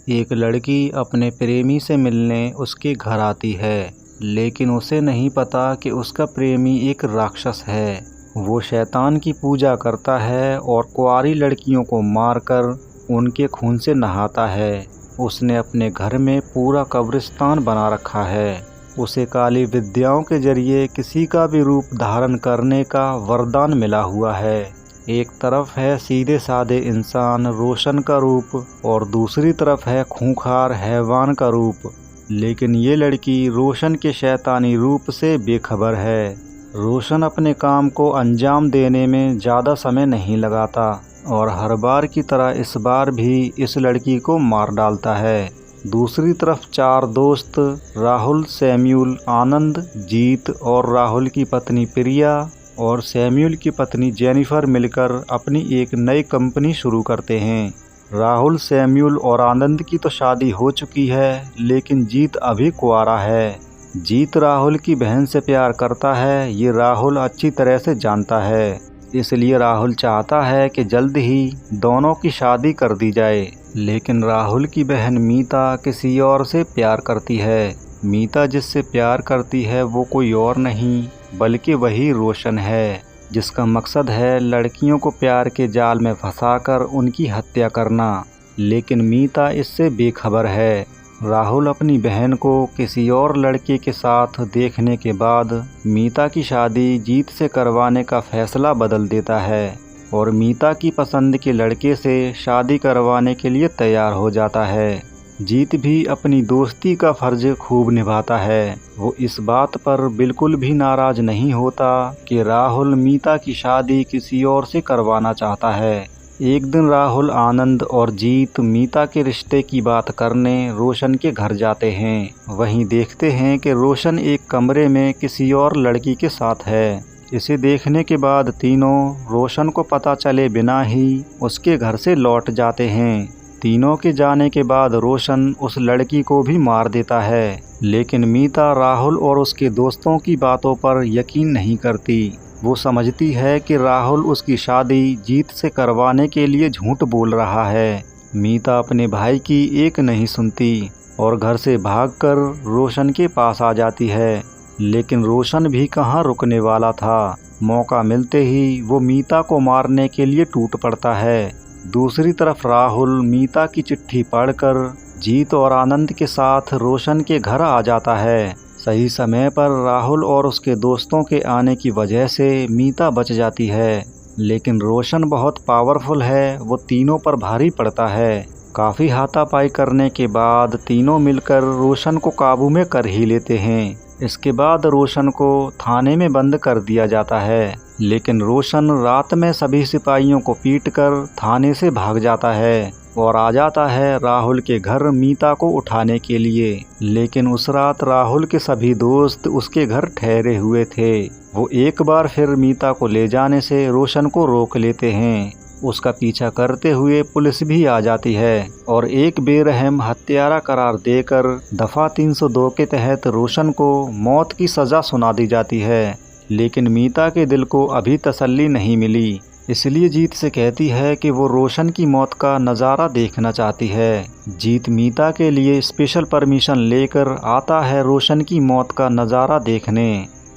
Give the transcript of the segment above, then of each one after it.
एक लड़की अपने प्रेमी से मिलने उसके घर आती है, लेकिन उसे नहीं पता कि उसका प्रेमी एक राक्षस है। वो शैतान की पूजा करता है और कुंवारी लड़कियों को मारकर उनके खून से नहाता है। उसने अपने घर में पूरा कब्रिस्तान बना रखा है। उसे काली विद्याओं के जरिए किसी का भी रूप धारण करने का वरदान मिला हुआ है। एक तरफ है सीधे साधे इंसान रोशन का रूप और दूसरी तरफ है खूंखार हैवान का रूप। लेकिन ये लड़की रोशन के शैतानी रूप से बेखबर है। रोशन अपने काम को अंजाम देने में ज़्यादा समय नहीं लगाता और हर बार की तरह इस बार भी इस लड़की को मार डालता है। दूसरी तरफ चार दोस्त राहुल, सैम्यूल, आनंद, जीत और राहुल की पत्नी प्रिया और सैम्यूल की पत्नी जेनिफर मिलकर अपनी एक नई कंपनी शुरू करते हैं। राहुल, सैम्यूल और आनंद की तो शादी हो चुकी है, लेकिन जीत अभी कुंवारा है। जीत राहुल की बहन से प्यार करता है, ये राहुल अच्छी तरह से जानता है। इसलिए राहुल चाहता है कि जल्द ही दोनों की शादी कर दी जाए। लेकिन राहुल की बहन मीता किसी और से प्यार करती है। मीता जिससे प्यार करती है वो कोई और नहीं बल्कि वही रोशन है, जिसका मकसद है लड़कियों को प्यार के जाल में फंसाकर उनकी हत्या करना। लेकिन मीता इससे बेखबर है। राहुल अपनी बहन को किसी और लड़के के साथ देखने के बाद मीता की शादी जीत से करवाने का फैसला बदल देता है और मीता की पसंद के लड़के से शादी करवाने के लिए तैयार हो जाता है। जीत भी अपनी दोस्ती का फर्ज खूब निभाता है। वो इस बात पर बिल्कुल भी नाराज नहीं होता कि राहुल मीता की शादी किसी और से करवाना चाहता है। एक दिन राहुल, आनंद और जीत मीता के रिश्ते की बात करने रोशन के घर जाते हैं। वहीं देखते हैं कि रोशन एक कमरे में किसी और लड़की के साथ है। इसे देखने के बाद तीनों रोशन को पता चले बिना ही उसके घर से लौट जाते हैं। तीनों के जाने के बाद रोशन उस लड़की को भी मार देता है, लेकिन मीता राहुल और उसके दोस्तों की बातों पर यकीन नहीं करती। वो समझती है कि राहुल उसकी शादी जीत से करवाने के लिए झूठ बोल रहा है। मीता अपने भाई की एक नहीं सुनती और घर से भागकर रोशन के पास आ जाती है। लेकिन रोशन भी कहाँ रुकने वाला था। मौका मिलते ही वो मीता को मारने के लिए टूट पड़ता है। दूसरी तरफ राहुल मीता की चिट्ठी पढ़कर जीत और आनंद के साथ रोशन के घर आ जाता है। सही समय पर राहुल और उसके दोस्तों के आने की वजह से मीता बच जाती है, लेकिन रोशन बहुत पावरफुल है। वो तीनों पर भारी पड़ता है। काफ़ी हाथापाई करने के बाद तीनों मिलकर रोशन को काबू में कर ही लेते हैं। इसके बाद रोशन को थाने में बंद कर दिया जाता है, लेकिन रोशन रात में सभी सिपाहियों को पीटकर थाने से भाग जाता है और आ जाता है राहुल के घर मीता को उठाने के लिए। लेकिन उस रात राहुल के सभी दोस्त उसके घर ठहरे हुए थे। वो एक बार फिर मीता को ले जाने से रोशन को रोक लेते हैं। उसका पीछा करते हुए पुलिस भी आ जाती है और एक बेरहम हत्यारा करार देकर दफ़ा 302 के तहत रोशन को मौत की सज़ा सुना दी जाती है। लेकिन मीता के दिल को अभी तसल्ली नहीं मिली, इसलिए जीत से कहती है कि वो रोशन की मौत का नज़ारा देखना चाहती है। जीत मीता के लिए स्पेशल परमिशन लेकर आता है रोशन की मौत का नज़ारा देखने।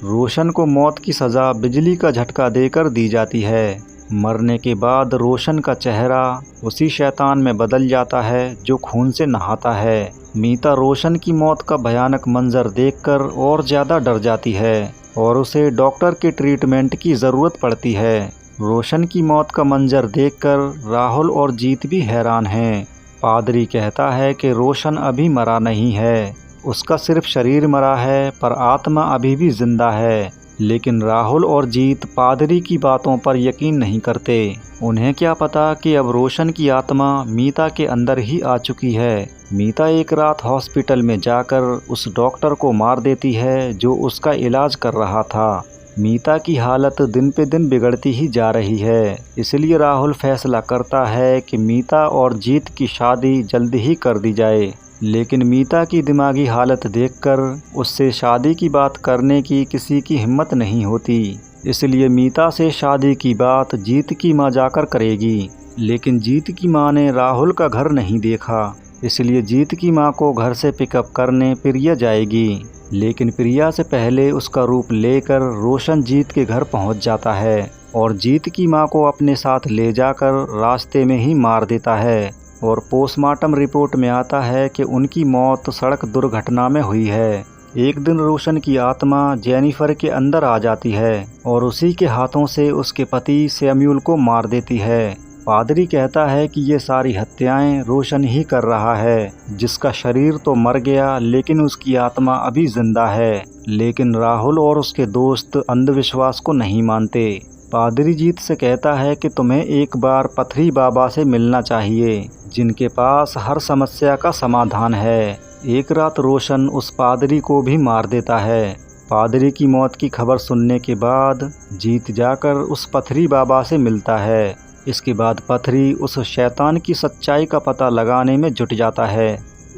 रोशन को मौत की सज़ा बिजली का झटका देकर दी जाती है। मरने के बाद रोशन का चेहरा उसी शैतान में बदल जाता है जो खून से नहाता है। मीता रोशन की मौत का भयानक मंजर देखकर और ज़्यादा डर जाती है और उसे डॉक्टर के ट्रीटमेंट की ज़रूरत पड़ती है। रोशन की मौत का मंजर देखकर राहुल और जीत भी हैरान हैं। पादरी कहता है कि रोशन अभी मरा नहीं है, उसका सिर्फ शरीर मरा है पर आत्मा अभी भी जिंदा है। लेकिन राहुल और जीत पादरी की बातों पर यकीन नहीं करते। उन्हें क्या पता कि अब रोशन की आत्मा मीता के अंदर ही आ चुकी है। मीता एक रात हॉस्पिटल में जाकर उस डॉक्टर को मार देती है जो उसका इलाज कर रहा था। मीता की हालत दिन पे दिन बिगड़ती ही जा रही है, इसलिए राहुल फैसला करता है कि मीता और जीत की शादी जल्द ही कर दी जाए। लेकिन मीता की दिमागी हालत देखकर उससे शादी की बात करने की किसी की हिम्मत नहीं होती। इसलिए मीता से शादी की बात जीत की माँ जाकर करेगी। लेकिन जीत की माँ ने राहुल का घर नहीं देखा। इसलिए जीत की माँ को घर से पिकअप करने प्रिया जाएगी। लेकिन प्रिया से पहले उसका रूप लेकर रोशन जीत के घर पहुंच जाता है और जीत की माँ को अपने साथ ले जाकर रास्ते में ही मार देता है। और पोस्टमार्टम रिपोर्ट में आता है कि उनकी मौत सड़क दुर्घटना में हुई है। एक दिन रोशन की आत्मा जेनिफर के अंदर आ जाती है और उसी के हाथों से उसके पति सैमुअल को मार देती है। पादरी कहता है कि ये सारी हत्याएं रोशन ही कर रहा है, जिसका शरीर तो मर गया लेकिन उसकी आत्मा अभी जिंदा है। लेकिन राहुल और उसके दोस्त अंधविश्वास को नहीं मानते। पादरी जीत से कहता है कि तुम्हें एक बार पथरी बाबा से मिलना चाहिए, जिनके पास हर समस्या का समाधान है। एक रात रोशन उस पादरी को भी मार देता है। पादरी की मौत की खबर सुनने के बाद जीत जाकर उस पथरी बाबा से मिलता है। इसके बाद पथरी उस शैतान की सच्चाई का पता लगाने में जुट जाता है।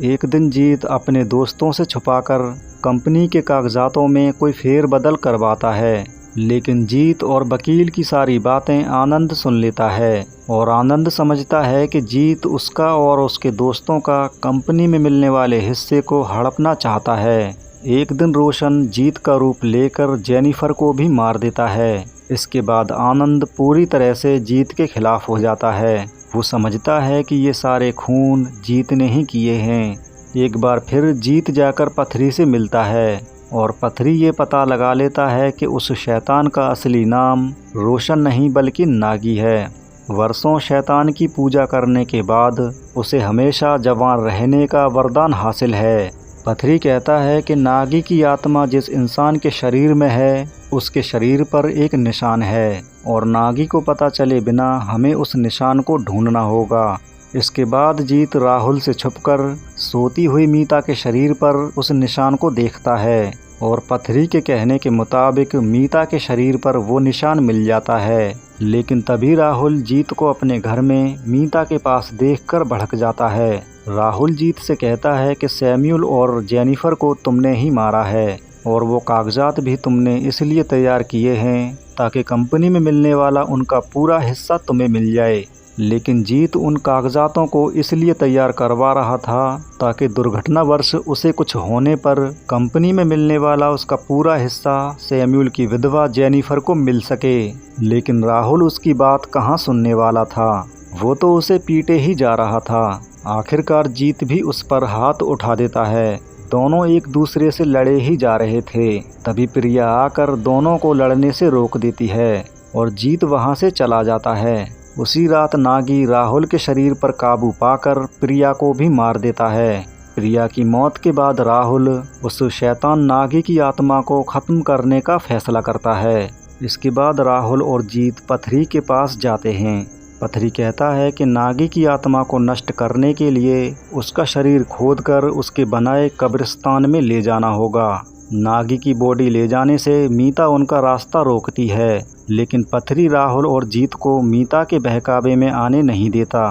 एक दिन जीत अपने दोस्तों से छुपाकर कंपनी के कागजातों में कोई फेरबदल करवाता है, लेकिन जीत और वकील की सारी बातें आनंद सुन लेता है और आनंद समझता है कि जीत उसका और उसके दोस्तों का कंपनी में मिलने वाले हिस्से को हड़पना चाहता है। एक दिन रोशन जीत का रूप लेकर जेनिफर को भी मार देता है। इसके बाद आनंद पूरी तरह से जीत के खिलाफ हो जाता है। वो समझता है कि ये सारे खून जीत ने ही किए हैं। एक बार फिर जीत जाकर पथरी से मिलता है और पथरी ये पता लगा लेता है कि उस शैतान का असली नाम रोशन नहीं बल्कि नागी है। वर्षों शैतान की पूजा करने के बाद उसे हमेशा जवान रहने का वरदान हासिल है। पथरी कहता है कि नागी की आत्मा जिस इंसान के शरीर में है, उसके शरीर पर एक निशान है और नागी को पता चले बिना हमें उस निशान को ढूंढना होगा। इसके बाद जीत राहुल से छुपकर सोती हुई मीता के शरीर पर उस निशान को देखता है और पथरी के कहने के मुताबिक मीता के शरीर पर वो निशान मिल जाता है। लेकिन तभी राहुल जीत को अपने घर में मीता के पास देखकर भड़क जाता है। राहुल जीत से कहता है कि सैमुअल और जेनिफर को तुमने ही मारा है और वो कागजात भी तुमने इसलिए तैयार किए हैं ताकि कंपनी में मिलने वाला उनका पूरा हिस्सा तुम्हें मिल जाए। लेकिन जीत उन कागजातों को इसलिए तैयार करवा रहा था ताकि दुर्घटनावश उसे कुछ होने पर कंपनी में मिलने वाला उसका पूरा हिस्सा सैमुअल की विधवा जेनिफर को मिल सके। लेकिन राहुल उसकी बात कहाँ सुनने वाला था, वो तो उसे पीटे ही जा रहा था। आखिरकार जीत भी उस पर हाथ उठा देता है। दोनों एक दूसरे से लड़े ही जा रहे थे। तभी प्रिया आकर दोनों को लड़ने से रोक देती है और जीत वहां से चला जाता है। उसी रात नागी राहुल के शरीर पर काबू पाकर प्रिया को भी मार देता है। प्रिया की मौत के बाद राहुल उस शैतान नागी की आत्मा को खत्म करने का फैसला करता है। इसके बाद राहुल और जीत पथरी के पास जाते हैं। पथरी कहता है कि नागी की आत्मा को नष्ट करने के लिए उसका शरीर खोदकर उसके बनाए कब्रिस्तान में ले जाना होगा। नागी की बॉडी ले जाने से मीता उनका रास्ता रोकती है, लेकिन पथरी राहुल और जीत को मीता के बहकावे में आने नहीं देता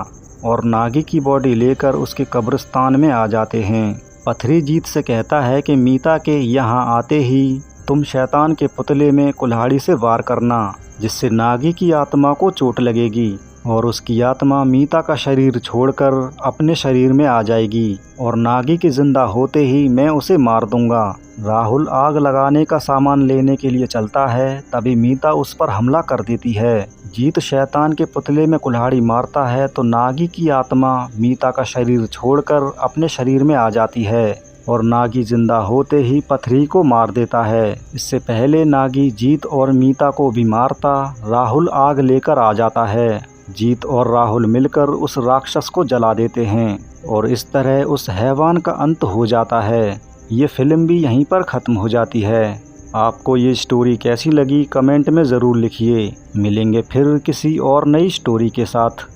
और नागी की बॉडी लेकर उसके कब्रिस्तान में आ जाते हैं। पथरी जीत से कहता है कि मीता के यहाँ आते ही तुम शैतान के पुतले में कुल्हाड़ी से वार करना, जिससे नागी की आत्मा को चोट लगेगी और उसकी आत्मा मीता का शरीर छोड़कर अपने शरीर में आ जाएगी और नागी के जिंदा होते ही मैं उसे मार दूंगा। राहुल आग लगाने का सामान लेने के लिए चलता है, तभी मीता उस पर हमला कर देती है। जीत शैतान के पुतले में कुल्हाड़ी मारता है तो नागी की आत्मा मीता का शरीर छोड़कर अपने शरीर में आ जाती है और नागी जिंदा होते ही पथरी को मार देता है। इससे पहले नागी जीत और मीता को भी मारता राहुल आग लेकर आ जाता है। जीत और राहुल मिलकर उस राक्षस को जला देते हैं और इस तरह उस हैवान का अंत हो जाता है। ये फिल्म भी यहीं पर ख़त्म हो जाती है। आपको ये स्टोरी कैसी लगी कमेंट में ज़रूर लिखिए। मिलेंगे फिर किसी और नई स्टोरी के साथ।